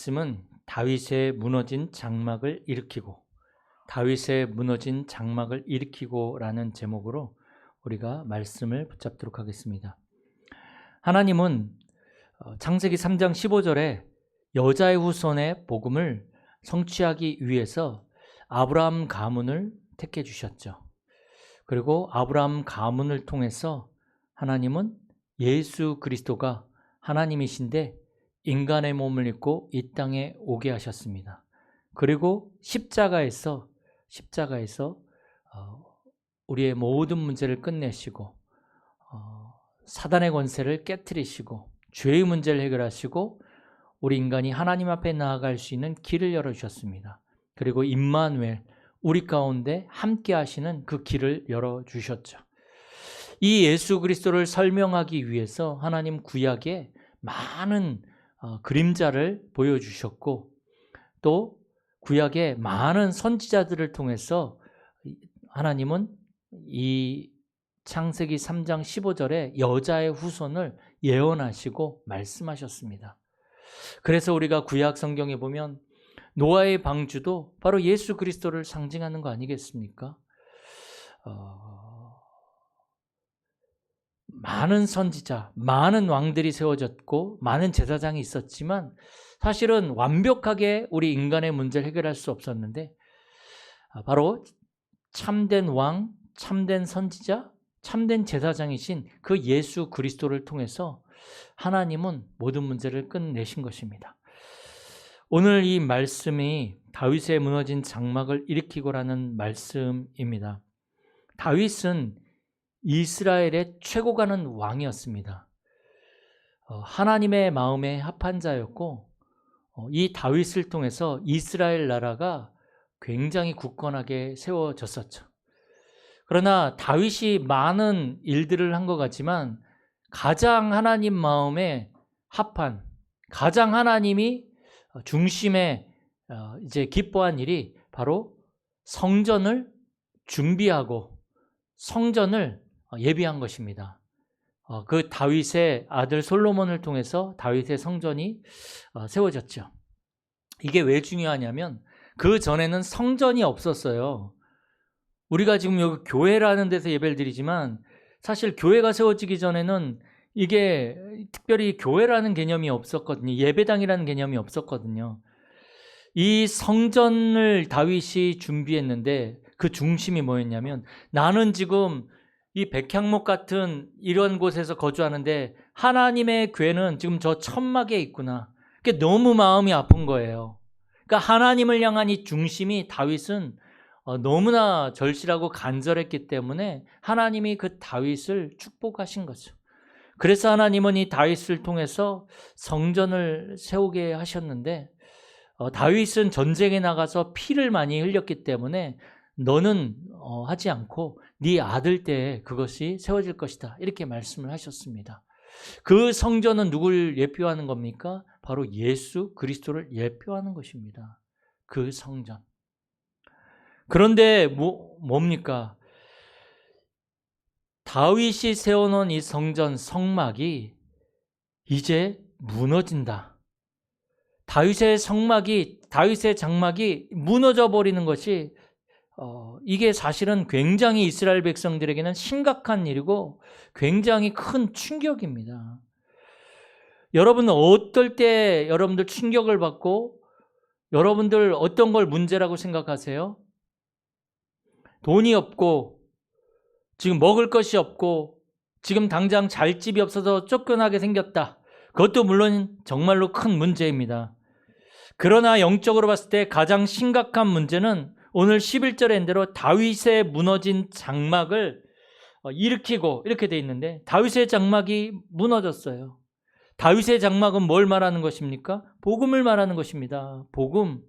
말씀은 다윗의 무너진 장막을 일으키고 다윗의 무너진 장막을 일으키고라는 제목으로 우리가 말씀을 붙잡도록 하겠습니다. 하나님은 창세기 3장 15절에 여자의 후손의 복음을 성취하기 위해서 아브라함 가문을 택해 주셨죠. 그리고 아브라함 가문을 통해서 하나님은 예수 그리스도가 하나님이신데 인간의 몸을 입고 이 땅에 오게 하셨습니다. 그리고 십자가에서 우리의 모든 문제를 끝내시고 사단의 권세를 깨트리시고 죄의 문제를 해결하시고 우리 인간이 하나님 앞에 나아갈 수 있는 길을 열어주셨습니다. 그리고 임마누엘, 우리 가운데 함께 하시는 그 길을 열어주셨죠. 이 예수 그리스도를 설명하기 위해서 하나님 구약에 많은 그림자를 보여주셨고 또 구약의 많은 선지자들을 통해서 하나님은 이 창세기 3장 15절에 여자의 후손을 예언하시고 말씀하셨습니다. 그래서 우리가 구약 성경에 보면 노아의 방주도 바로 예수 그리스도를 상징하는 거 아니겠습니까? 많은 선지자, 많은 왕들이 세워졌고 많은 제사장이 있었지만 사실은 완벽하게 우리 인간의 문제를 해결할 수 없었는데 바로 참된 왕, 참된 선지자, 참된 제사장이신 그 예수 그리스도를 통해서 하나님은 모든 문제를 끝내신 것입니다. 오늘 이 말씀이 다윗의 무너진 장막을 일으키고라는 말씀입니다. 다윗은 이스라엘의 최고 가는 왕이었습니다. 하나님의 마음에 합한 자였고 이 다윗을 통해서 이스라엘 나라가 굉장히 굳건하게 세워졌었죠. 그러나 다윗이 많은 일들을 한 것 같지만 가장 하나님 마음에 합한, 가장 하나님이 중심에 이제 기뻐한 일이 바로 성전을 준비하고 성전을 예비한 것입니다. 그 다윗의 아들 솔로몬을 통해서 다윗의 성전이 세워졌죠. 이게 왜 중요하냐면 그 전에는 성전이 없었어요. 우리가 지금 여기 교회라는 데서 예배를 드리지만 사실 교회가 세워지기 전에는 이게 특별히 교회라는 개념이 없었거든요. 예배당이라는 개념이 없었거든요. 이 성전을 다윗이 준비했는데 그 중심이 뭐였냐면 나는 지금 이 백향목 같은 이런 곳에서 거주하는데 하나님의 궤는 지금 저 천막에 있구나. 그게 너무 마음이 아픈 거예요. 그러니까 하나님을 향한 이 중심이 다윗은 너무나 절실하고 간절했기 때문에 하나님이 그 다윗을 축복하신 거죠. 그래서 하나님은 이 다윗을 통해서 성전을 세우게 하셨는데 다윗은 전쟁에 나가서 피를 많이 흘렸기 때문에 너는 하지 않고 네 아들 때에 그것이 세워질 것이다 이렇게 말씀을 하셨습니다. 그 성전은 누굴 예표하는 겁니까? 바로 예수 그리스도를 예표하는 것입니다. 그 성전. 그런데 뭡니까? 다윗이 세워놓은 이 성전 성막이 이제 무너진다. 다윗의 장막이 무너져 버리는 것이 이게 사실은 굉장히 이스라엘 백성들에게는 심각한 일이고 굉장히 큰 충격입니다. 여러분은 어떨 때 여러분들 충격을 받고 여러분들 어떤 걸 문제라고 생각하세요? 돈이 없고 지금 먹을 것이 없고 지금 당장 잘 집이 없어서 쫓겨나게 생겼다. 그것도 물론 정말로 큰 문제입니다. 그러나 영적으로 봤을 때 가장 심각한 문제는 오늘 11절에 대로 다윗의 무너진 장막을 일으키고 이렇게 돼 있는데 다윗의 장막이 무너졌어요. 다윗의 장막은 뭘 말하는 것입니까? 복음을 말하는 것입니다. 복음,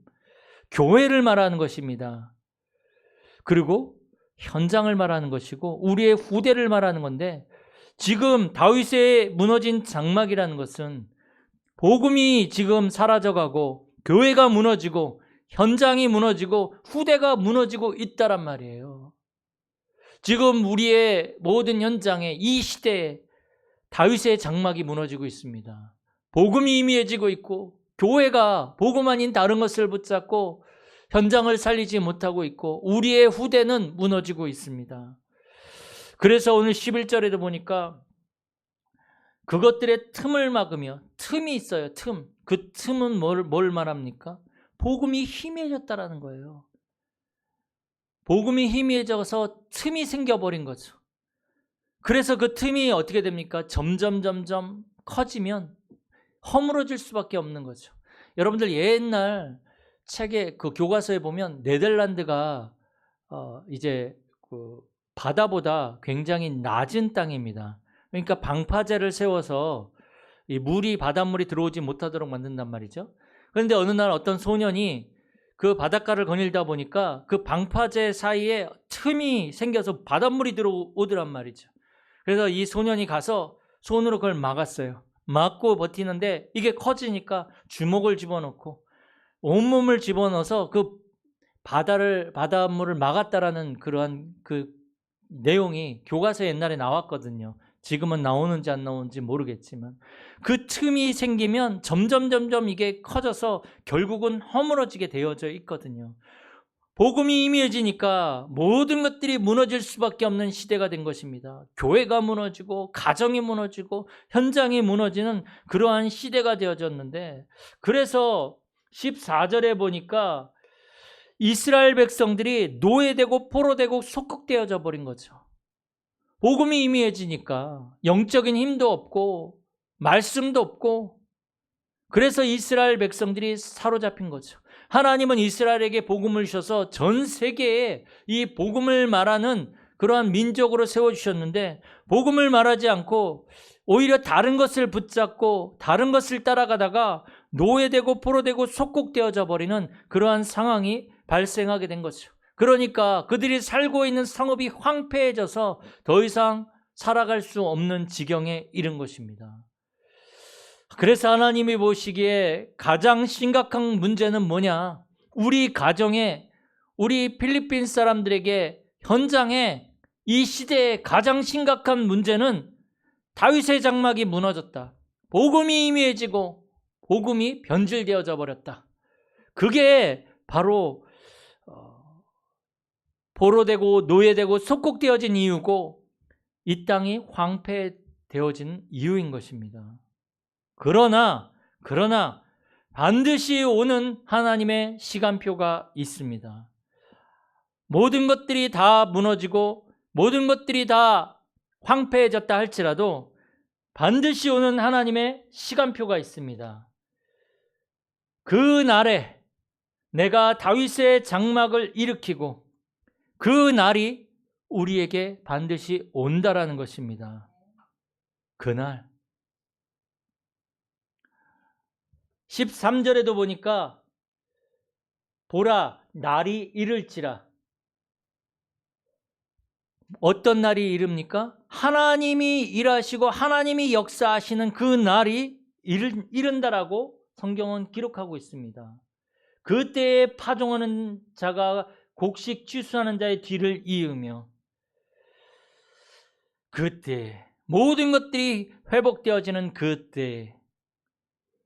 교회를 말하는 것입니다. 그리고 현장을 말하는 것이고 우리의 후대를 말하는 건데 지금 다윗의 무너진 장막이라는 것은 복음이 지금 사라져가고 교회가 무너지고 현장이 무너지고 후대가 무너지고 있다란 말이에요. 지금 우리의 모든 현장에 이 시대에 다윗의 장막이 무너지고 있습니다. 복음이 희미해지고 있고 교회가 복음 아닌 다른 것을 붙잡고 현장을 살리지 못하고 있고 우리의 후대는 무너지고 있습니다. 그래서 오늘 11절에도 보니까 그것들의 틈을 막으며, 틈이 있어요. 틈. 그 틈은 뭘 말합니까? 복음이 희미해졌다라는 거예요. 복음이 희미해져서 틈이 생겨버린 거죠. 그래서 그 틈이 어떻게 됩니까? 점점 커지면 허물어질 수밖에 없는 거죠. 여러분들 옛날 책에 그 교과서에 보면 네덜란드가 이제 그 바다보다 굉장히 낮은 땅입니다. 그러니까 방파제를 세워서 이 바닷물이 들어오지 못하도록 만든단 말이죠. 그런데 어느 날 어떤 소년이 그 바닷가를 거닐다 보니까 그 방파제 사이에 틈이 생겨서 바닷물이 들어오더란 말이죠. 그래서 이 소년이 가서 손으로 그걸 막았어요. 막고 버티는데 이게 커지니까 주먹을 집어넣고 온몸을 집어넣어서 그 바닷물을 막았다라는 그러한 그 내용이 교과서에 옛날에 나왔거든요. 지금은 나오는지 안 나오는지 모르겠지만 그 틈이 생기면 점점 이게 커져서 결국은 허물어지게 되어져 있거든요. 복음이 희미해지니까 모든 것들이 무너질 수밖에 없는 시대가 된 것입니다. 교회가 무너지고 가정이 무너지고 현장이 무너지는 그러한 시대가 되어졌는데, 그래서 14절에 보니까 이스라엘 백성들이 노예되고 포로되고 속국되어져 버린 거죠. 복음이 희미해지니까 영적인 힘도 없고 말씀도 없고, 그래서 이스라엘 백성들이 사로잡힌 거죠. 하나님은 이스라엘에게 복음을 주셔서 전 세계에 이 복음을 말하는 그러한 민족으로 세워주셨는데, 복음을 말하지 않고 오히려 다른 것을 붙잡고 다른 것을 따라가다가 노예되고 포로되고 속국되어져 버리는 그러한 상황이 발생하게 된 거죠. 그러니까 그들이 살고 있는 상업이 황폐해져서 더 이상 살아갈 수 없는 지경에 이른 것입니다. 그래서 하나님이 보시기에 가장 심각한 문제는 뭐냐? 우리 가정에, 우리 필리핀 사람들에게, 현장에, 이 시대의 가장 심각한 문제는 다윗의 장막이 무너졌다. 복음이 희미해지고 복음이 변질되어져 버렸다. 그게 바로 포로되고 노예되고 속국되어진 이유고 이 땅이 황폐되어진 이유인 것입니다. 그러나 반드시 오는 하나님의 시간표가 있습니다. 모든 것들이 다 무너지고 모든 것들이 다 황폐해졌다 할지라도 반드시 오는 하나님의 시간표가 있습니다. 그 날에 내가 다윗의 장막을 일으키고 그 날이 우리에게 반드시 온다라는 것입니다. 그날 13절에도 보니까 보라 날이 이를지라. 어떤 날이 이릅니까? 하나님이 일하시고 하나님이 역사하시는 그 날이 이른다라고 성경은 기록하고 있습니다. 그때에 파종하는 자가 곡식 취수하는 자의 뒤를 이으며, 그때 모든 것들이 회복되어지는 그때,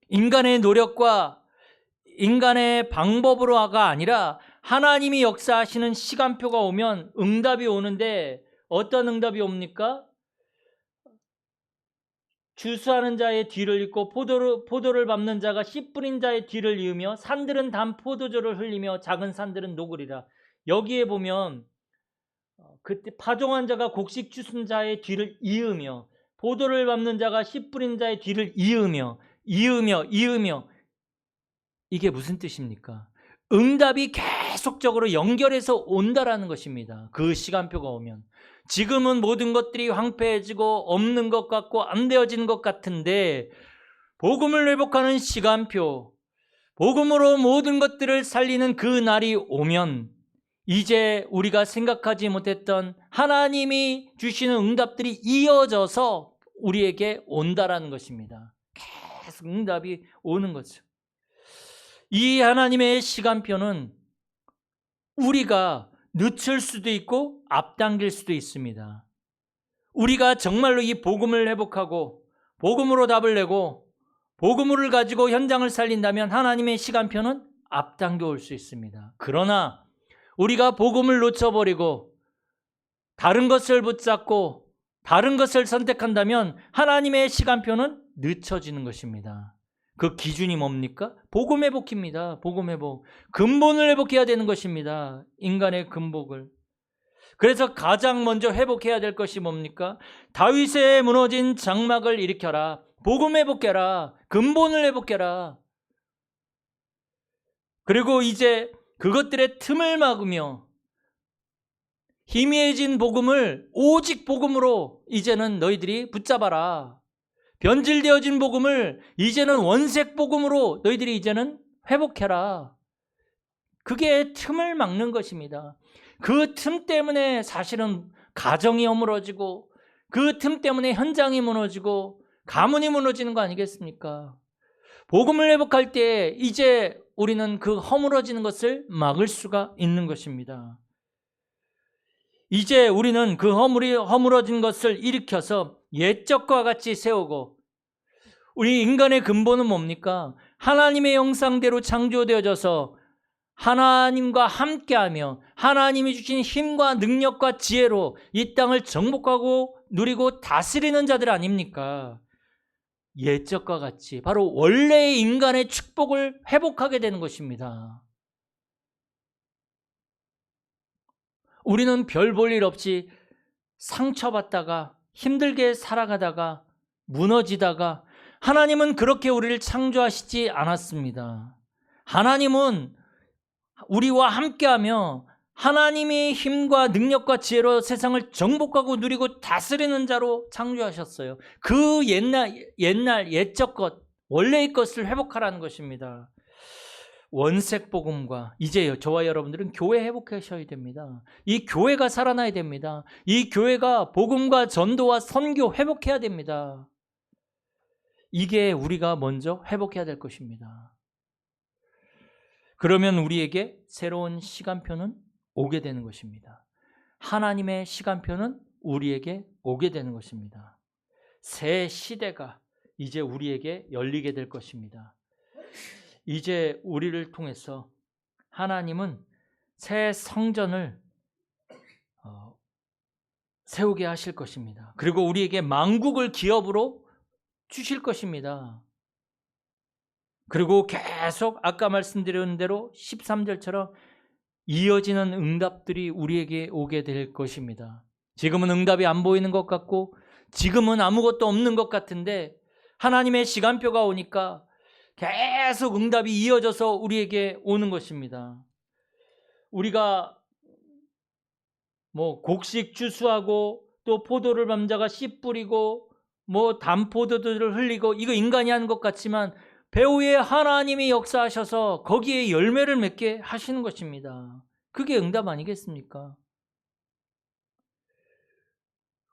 인간의 노력과 인간의 방법으로가 아니라 하나님이 역사하시는 시간표가 오면 응답이 오는데, 어떤 응답이 옵니까? 주수하는 자의 뒤를 잇고 포도를 밟는 자가 씨 뿌린 자의 뒤를 이으며 산들은 단 포도주를 흘리며 작은 산들은 녹으리라. 여기에 보면 그때 파종한 자가 곡식 주순 자의 뒤를 이으며 포도를 밟는 자가 씨 뿌린 자의 뒤를 이으며 이게 무슨 뜻입니까? 응답이 계속적으로 연결해서 온다라는 것입니다. 그 시간표가 오면. 지금은 모든 것들이 황폐해지고 없는 것 같고 안 되어지는 것 같은데, 복음을 회복하는 시간표, 복음으로 모든 것들을 살리는 그 날이 오면 이제 우리가 생각하지 못했던 하나님이 주시는 응답들이 이어져서 우리에게 온다라는 것입니다. 계속 응답이 오는 거죠. 이 하나님의 시간표는 우리가 늦출 수도 있고 앞당길 수도 있습니다. 우리가 정말로 이 복음을 회복하고 복음으로 답을 내고 복음을 가지고 현장을 살린다면 하나님의 시간표는 앞당겨 올 수 있습니다. 그러나 우리가 복음을 놓쳐버리고 다른 것을 붙잡고 다른 것을 선택한다면 하나님의 시간표는 늦춰지는 것입니다. 그 기준이 뭡니까? 복음 회복입니다. 복음 회복. 근본을 회복해야 되는 것입니다. 인간의 근본을. 그래서 가장 먼저 회복해야 될 것이 뭡니까? 다윗의 무너진 장막을 일으켜라. 복음 회복해라. 근본을 회복해라. 그리고 이제 그것들의 틈을 막으며 희미해진 복음을 오직 복음으로 이제는 너희들이 붙잡아라. 변질되어진 복음을 이제는 원색 복음으로 너희들이 이제는 회복해라. 그게 틈을 막는 것입니다. 그 틈 때문에 사실은 가정이 허물어지고 그 틈 때문에 현장이 무너지고 가문이 무너지는 거 아니겠습니까? 복음을 회복할 때 이제 우리는 그 허물어지는 것을 막을 수가 있는 것입니다. 이제 우리는 그 허물어진 것을 일으켜서 옛적과 같이 세우고, 우리 인간의 근본은 뭡니까? 하나님의 형상대로 창조되어져서 하나님과 함께하며 하나님이 주신 힘과 능력과 지혜로 이 땅을 정복하고 누리고 다스리는 자들 아닙니까? 옛적과 같이 바로 원래의 인간의 축복을 회복하게 되는 것입니다. 우리는 별 볼 일 없이 상처받다가 힘들게 살아가다가 무너지다가, 하나님은 그렇게 우리를 창조하시지 않았습니다. 하나님은 우리와 함께하며 하나님의 힘과 능력과 지혜로 세상을 정복하고 누리고 다스리는 자로 창조하셨어요. 그 옛날 옛적 것, 원래의 것을 회복하라는 것입니다. 원색 복음과 이제 저와 여러분들은 교회 회복하셔야 됩니다. 이 교회가 살아나야 됩니다. 이 교회가 복음과 전도와 선교 회복해야 됩니다. 이게 우리가 먼저 회복해야 될 것입니다. 그러면 우리에게 새로운 시간표는 오게 되는 것입니다. 하나님의 시간표는 우리에게 오게 되는 것입니다. 새 시대가 이제 우리에게 열리게 될 것입니다. 이제 우리를 통해서 하나님은 새 성전을 세우게 하실 것입니다. 그리고 우리에게 만국을 기업으로 주실 것입니다. 그리고 계속 아까 말씀드린 대로 13절처럼 이어지는 응답들이 우리에게 오게 될 것입니다. 지금은 응답이 안 보이는 것 같고 지금은 아무것도 없는 것 같은데 하나님의 시간표가 오니까 계속 응답이 이어져서 우리에게 오는 것입니다. 우리가 곡식 추수하고 또 포도를 남자가 씨 뿌리고 단포도들을 흘리고, 이거 인간이 하는 것 같지만 배후에 하나님이 역사하셔서 거기에 열매를 맺게 하시는 것입니다. 그게 응답 아니겠습니까?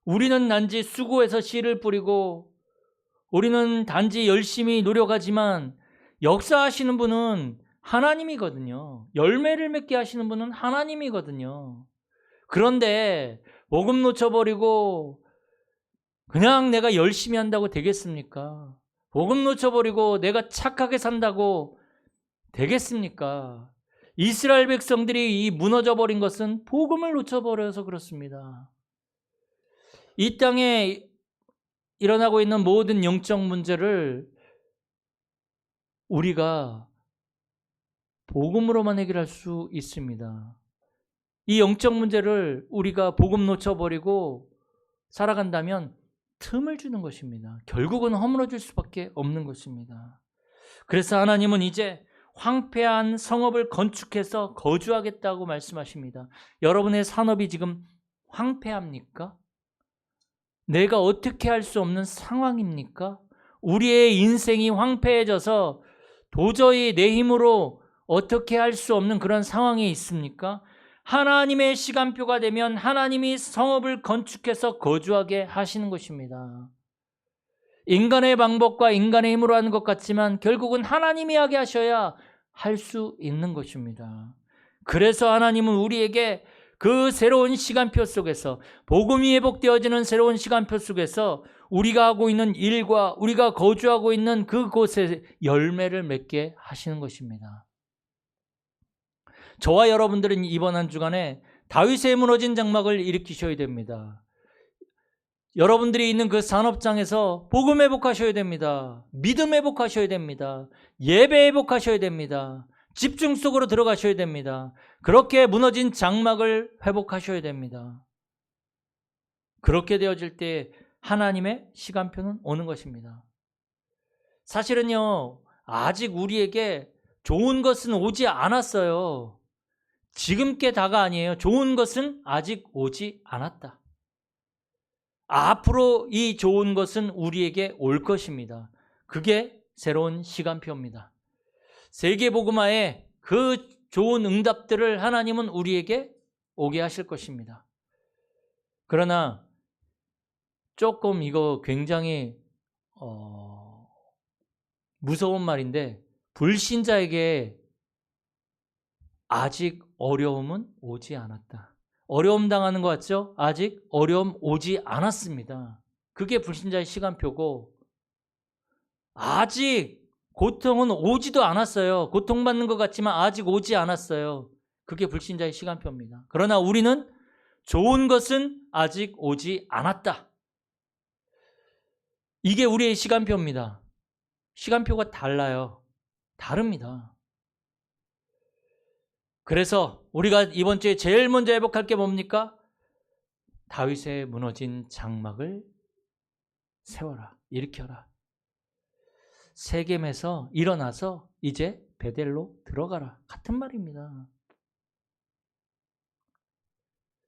우리는 단지 수고해서 씨를 뿌리고 우리는 단지 열심히 노력하지만 역사하시는 분은 하나님이거든요. 열매를 맺게 하시는 분은 하나님이거든요. 그런데 복음 놓쳐버리고 그냥 내가 열심히 한다고 되겠습니까? 복음 놓쳐버리고 내가 착하게 산다고 되겠습니까? 이스라엘 백성들이 이 무너져버린 것은 복음을 놓쳐버려서 그렇습니다. 이 땅에 일어나고 있는 모든 영적 문제를 우리가 복음으로만 해결할 수 있습니다. 이 영적 문제를 우리가 복음 놓쳐버리고 살아간다면 틈을 주는 것입니다. 결국은 허물어질 수밖에 없는 것입니다. 그래서 하나님은 이제 황폐한 성읍을 건축해서 거주하겠다고 말씀하십니다. 여러분의 산업이 지금 황폐합니까? 내가 어떻게 할 수 없는 상황입니까? 우리의 인생이 황폐해져서 도저히 내 힘으로 어떻게 할 수 없는 그런 상황에 있습니까? 하나님의 시간표가 되면 하나님이 성읍을 건축해서 거주하게 하시는 것입니다. 인간의 방법과 인간의 힘으로 하는 것 같지만 결국은 하나님이 하게 하셔야 할 수 있는 것입니다. 그래서 하나님은 우리에게 그 새로운 시간표 속에서, 복음이 회복되어지는 새로운 시간표 속에서 우리가 하고 있는 일과 우리가 거주하고 있는 그곳에 열매를 맺게 하시는 것입니다. 저와 여러분들은 이번 한 주간에 다윗의 무너진 장막을 일으키셔야 됩니다. 여러분들이 있는 그 산업장에서 복음 회복하셔야 됩니다. 믿음 회복하셔야 됩니다. 예배 회복하셔야 됩니다. 집중 속으로 들어가셔야 됩니다. 그렇게 무너진 장막을 회복하셔야 됩니다. 그렇게 되어질 때 하나님의 시간표는 오는 것입니다. 사실은요, 아직 우리에게 좋은 것은 오지 않았어요. 지금 게 다가 아니에요. 좋은 것은 아직 오지 않았다. 앞으로 이 좋은 것은 우리에게 올 것입니다. 그게 새로운 시간표입니다. 세계복음화에 그 좋은 응답들을 하나님은 우리에게 오게 하실 것입니다. 그러나 조금 이거 굉장히 무서운 말인데, 불신자에게 아직 어려움은 오지 않았다. 어려움 당하는 것 같죠? 아직 어려움 오지 않았습니다. 그게 불신자의 시간표고, 아직 고통은 오지도 않았어요. 고통받는 것 같지만 아직 오지 않았어요. 그게 불신자의 시간표입니다. 그러나 우리는 좋은 것은 아직 오지 않았다. 이게 우리의 시간표입니다. 시간표가 달라요. 다릅니다. 그래서 우리가 이번 주에 제일 먼저 회복할 게 뭡니까? 다윗의 무너진 장막을 세워라, 일으켜라. 세겜에서 일어나서 이제 베델로 들어가라. 같은 말입니다.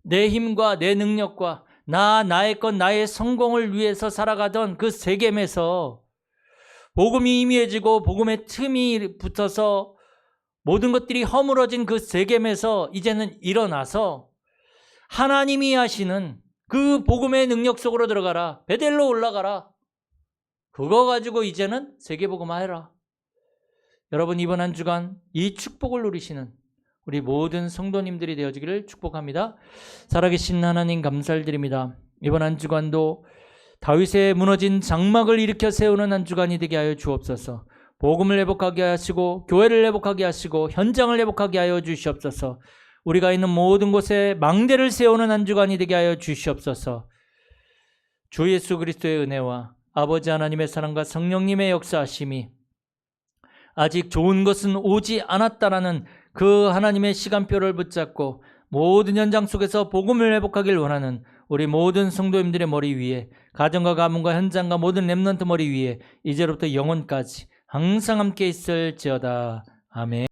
내 힘과 내 능력과 나의 것, 나의 성공을 위해서 살아가던 그 세겜에서 복음이 희미해지고 복음의 틈이 붙어서 모든 것들이 허물어진 그 세겜에서 이제는 일어나서 하나님이 하시는 그 복음의 능력 속으로 들어가라. 베델로 올라가라. 그거 가지고 이제는 세계복음화 해라. 여러분, 이번 한 주간 이 축복을 누리시는 우리 모든 성도님들이 되어지기를 축복합니다. 살아계신 하나님 감사를 드립니다. 이번 한 주간도 다윗의 무너진 장막을 일으켜 세우는 한 주간이 되게 하여 주옵소서. 복음을 회복하게 하시고 교회를 회복하게 하시고 현장을 회복하게 하여 주시옵소서. 우리가 있는 모든 곳에 망대를 세우는 한 주간이 되게 하여 주시옵소서. 주 예수 그리스도의 은혜와 아버지 하나님의 사랑과 성령님의 역사하심이 아직 좋은 것은 오지 않았다라는 그 하나님의 시간표를 붙잡고 모든 현장 속에서 복음을 회복하길 원하는 우리 모든 성도님들의 머리 위에, 가정과 가문과 현장과 모든 렘넌트 머리 위에 이제로부터 영원까지 항상 함께 있을지어다. 아멘.